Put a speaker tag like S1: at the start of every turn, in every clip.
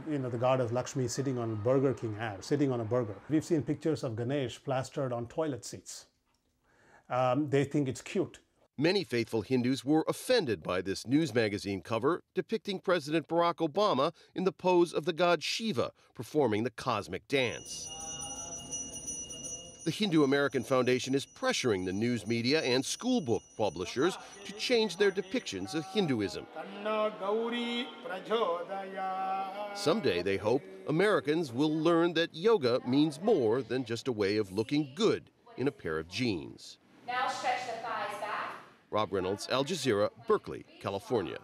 S1: the goddess Lakshmi sitting on Burger King ad, sitting on a burger. We've seen pictures of Ganesh plastered on toilet seats. They think it's cute.
S2: Many faithful Hindus were offended by this news magazine cover depicting President Barack Obama in the pose of the god Shiva performing the cosmic dance. The Hindu American Foundation is pressuring the news media and school book publishers to change their depictions of Hinduism. Someday, they hope, Americans will learn that yoga means more than just a way of looking good in a pair of jeans.
S3: Now stretch the thighs back.
S2: Rob Reynolds, Al Jazeera, Berkeley, California.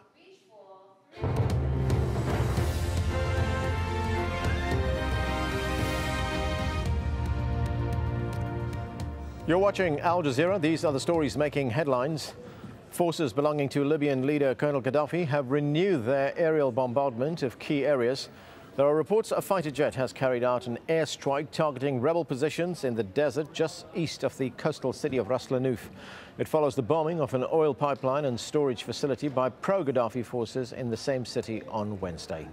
S4: You're watching Al Jazeera. These are the stories making headlines. Forces belonging to Libyan leader Colonel Gaddafi have renewed their aerial bombardment of key areas. There are reports a fighter jet has carried out an airstrike targeting rebel positions in the desert just east of the coastal city of Ras Lanuf. It follows the bombing of an oil pipeline and storage facility by pro-Gaddafi forces in the same city on Wednesday.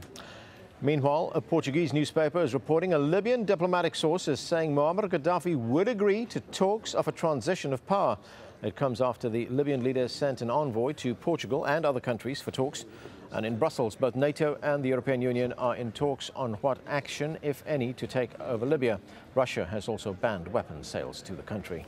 S4: Meanwhile, a Portuguese newspaper is reporting a Libyan diplomatic source is saying Muammar Gaddafi would agree to talks of a transition of power. It comes after the Libyan leader sent an envoy to Portugal and other countries for talks. And in Brussels, both NATO and the European Union are in talks on what action, if any, to take over Libya. Russia has also banned weapons sales to the country.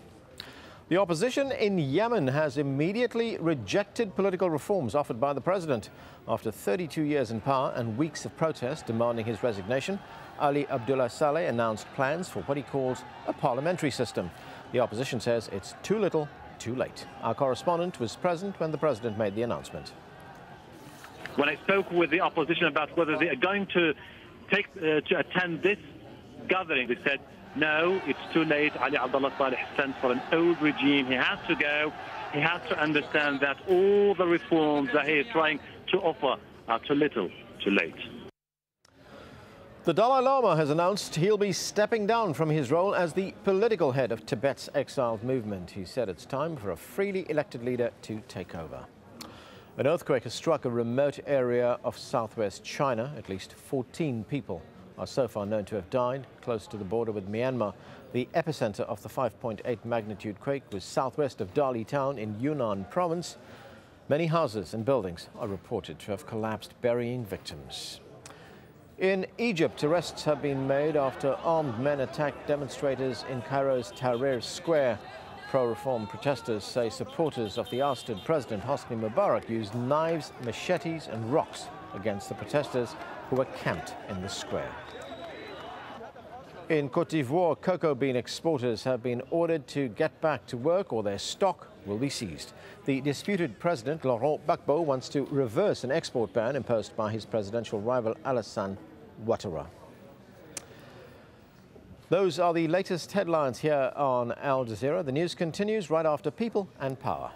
S4: The opposition in Yemen has immediately rejected political reforms offered by the president. After 32 years in power and weeks of protest demanding his resignation, Ali Abdullah Saleh announced plans for what he calls a parliamentary system. The opposition says it's too little, too late. Our correspondent was present when the president made the announcement.
S5: When I spoke with the opposition about whether they are going to attend this gathering, they said, no, it's too late. Ali Abdullah Saleh stands for an old regime. He has to go. He has to understand that all the reforms that he is trying to offer are too little, too late.
S4: The Dalai Lama has announced he'll be stepping down from his role as the political head of Tibet's exiled movement. He said it's time for a freely elected leader to take over. An earthquake has struck a remote area of southwest China. At least 14 people are so far known to have died close to the border with Myanmar. The epicenter of the 5.8 magnitude quake was southwest of Dali town in Yunnan province. Many houses and buildings are reported to have collapsed, burying victims. In Egypt, arrests have been made after armed men attacked demonstrators in Cairo's Tahrir Square. Pro-reform protesters say supporters of the ousted President Hosni Mubarak used knives, machetes and rocks against the protesters who were camped in the square. In Côte d'Ivoire, cocoa bean exporters have been ordered to get back to work or their stock will be seized. The disputed president, Laurent Gbagbo, wants to reverse an export ban imposed by his presidential rival, Alassane Ouattara. Those are the latest headlines here on Al Jazeera. The news continues right after People and Power.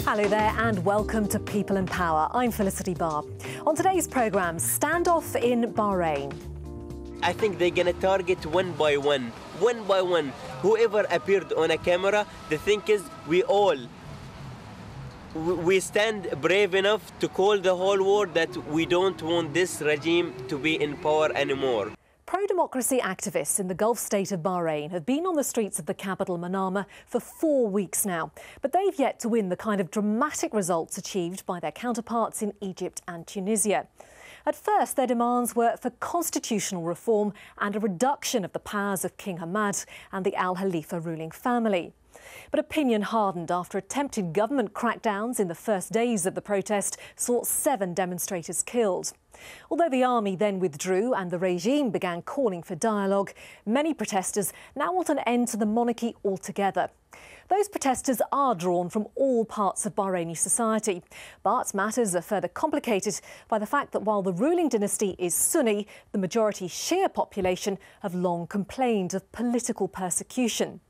S6: Hello there and welcome to People and Power. I'm Felicity Barr. On today's programme, standoff in Bahrain.
S7: I think they're going to target one by one. Whoever appeared on a camera, the thing is we stand brave enough to call the whole world that we don't want this regime to be in power anymore.
S6: Pro-democracy activists in the Gulf state of Bahrain have been on the streets of the capital, Manama, for 4 weeks now. But they've yet to win the kind of dramatic results achieved by their counterparts in Egypt and Tunisia. At first, their demands were for constitutional reform and a reduction of the powers of King Hamad and the Al Khalifa ruling family. But opinion hardened after attempted government crackdowns in the first days of the protest saw 7 demonstrators killed. Although the army then withdrew and the regime began calling for dialogue, many protesters now want an end to the monarchy altogether. Those protesters are drawn from all parts of Bahraini society, but matters are further complicated by the fact that while the ruling dynasty is Sunni, the majority Shia population have long complained of political persecution.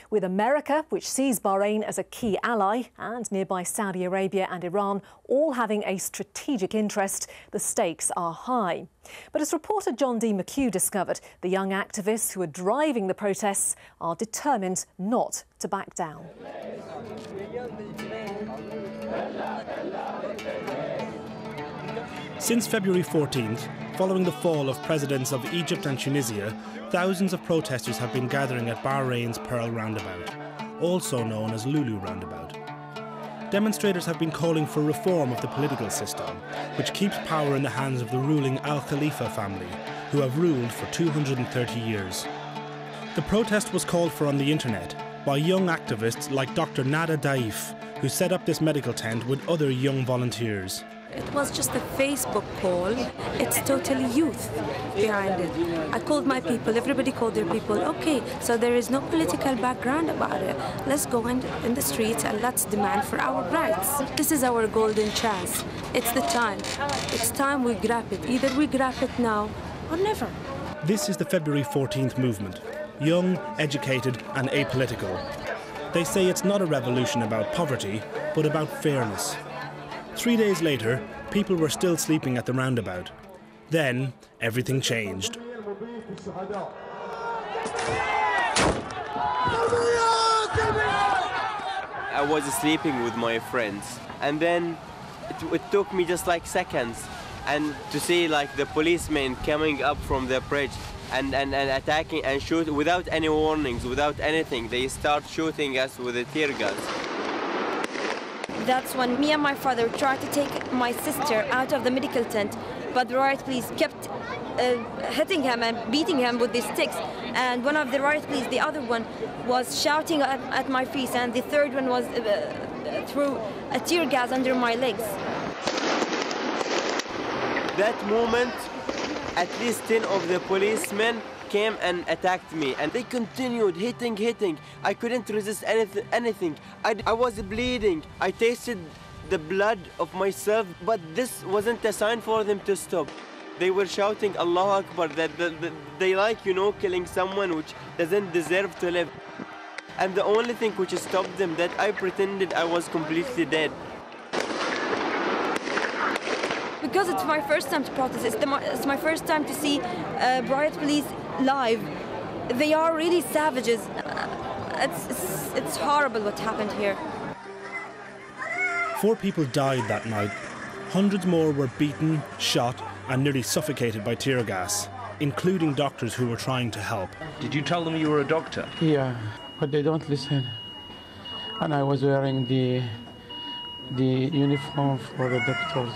S6: With America, which sees Bahrain as a key ally, and nearby Saudi Arabia and Iran all having a strategic interest, the stakes are high. But as reporter John D. McHugh discovered, the young activists who are driving the protests are determined not to back down.
S8: Since February 14th, following the fall of presidents of Egypt and Tunisia, thousands of protesters have been gathering at Bahrain's Pearl Roundabout, also known as Lulu Roundabout. Demonstrators have been calling for reform of the political system, which keeps power in the hands of the ruling Al Khalifa family, who have ruled for 230 years. The protest was called for on the internet by young activists like Dr. Nada Daif, who set up this medical tent with other young volunteers.
S9: It was just a Facebook call. It's totally youth behind it. I called my people, everybody called their people. Okay, so there is no political background about it. Let's go in the streets and let's demand for our rights. This is our golden chance. It's the time. It's time we grab it. Either we grab it now or never.
S8: This is the February 14th movement. Young, educated and apolitical. They say it's not a revolution about poverty, but about fairness. 3 days later, people were still sleeping at the roundabout. Then, everything changed.
S7: I was sleeping with my friends, and then it took me just like seconds, and to see like the policemen coming up from the bridge and attacking and shoot without any warnings, without anything. They start shooting us with a tear gas.
S10: That's when me and my father tried to take my sister out of the medical tent, but the riot police kept hitting him and beating him with these sticks. And one of the riot police, the other one, was shouting at my face, and the third one was threw a tear gas under my legs.
S7: That moment, at least 10 of the policemen came and attacked me, and they continued hitting. I couldn't resist anything. I was bleeding. I tasted the blood of myself, but this wasn't a sign for them to stop. They were shouting Allahu Akbar, that they like, you know, killing someone which doesn't deserve to live. And the only thing which stopped them, that I pretended I was completely dead.
S10: Because it's my first time to protest, it's my first time to see riot police live. They are really savages. It's horrible what happened here.
S8: 4 people died that night. Hundreds more were beaten, shot and nearly suffocated by tear gas, including doctors who were trying to help.
S11: Did you tell them you were a doctor?
S12: Yeah, but they don't listen. And I was wearing the uniform for the doctors.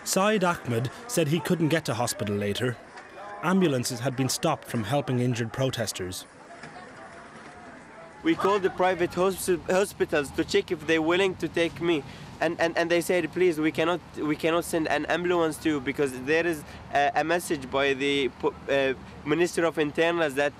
S8: Saeed Ahmed said he couldn't get to hospital later. Ambulances had been stopped from helping injured protesters.
S7: We called the private hospitals to check if they're willing to take me. And they said, please, we cannot send an ambulance to you because there is a message by the Minister of Internals that